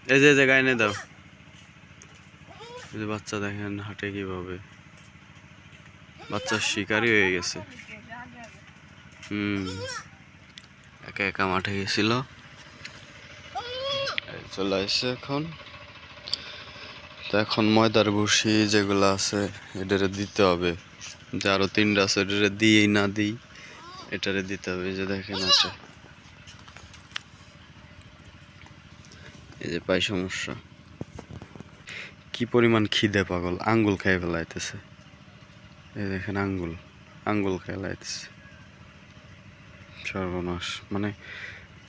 এই যে জায়গায় এনে দাও। এই যে বাচ্চা দেখেন হাঁটে কিভাবে, বাচ্চা শিকারী হয়ে গেছে। একা একা মাঠে গেছিল, চলে আসছে এখন। তো এখন ময়দার ভুসি যেগুলো আছে এটারে দিতে হবে, যে আরো 3টা আছে এটারে দিই না দিই, এটারে দিতে হবে। এই যে দেখেন আছে, এই যে পাই সমস্যা। কি পরিমাণ খিদে পাগল, আঙ্গুল খেয়ে ফেলাইতেছে। এই দেখেন আঙ্গুল খেয়ে ফেলাইতেছে। সর্বনাশ, মানে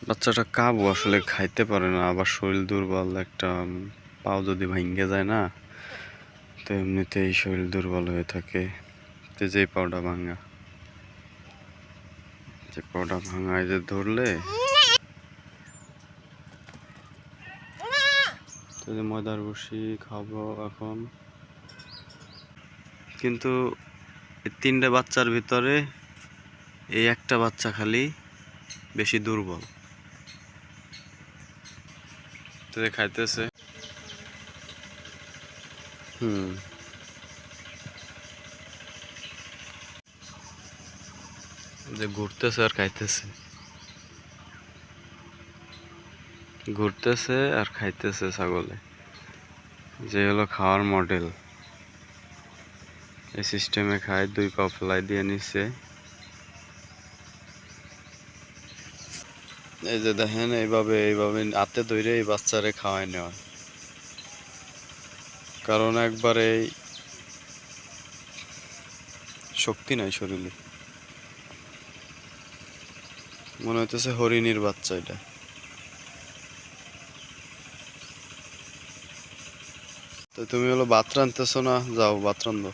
বাচ্চাটা কাবু, আসলে খাইতে পারে না, আবার শরীর দুর্বল, একটা পাও যদি ভাঙ্গে যায় না, তো এমনিতেই শরীর দুর্বল হয়ে থাকে। তো যে পাওটা ভাঙা, যে পাওটা ভাঙা, এই যে ধরলে, তো যে ময়দার বসি খাবো এখন। কিন্তু এই 3টে বাচ্চার ভিতরে এই একটা বাচ্চা খালি বেশি দুর্বল, তো যে খাইতেছে। যে ঘুরতেছে আর খাইতেছে, ঘুরতেছে আর খাইতেছে ছাগলে, যে হলো খাওয়ার মডেল। এই সিস্টেমে খায়, 2 পা ফেলাই দিয়ে নিচ্ছে। এই যে দেখেন, এইভাবে হাতে ধরে এই বাচ্চারে খাওয়াই নেওয়া, কারণ একবারে শক্তি নাই শরীরে, মনে হইতেছে হরিণীর বাচ্চা এটা। তো তুমি হলো ভাত রাঁধতেছো না, যাও ভাত রান্ধো।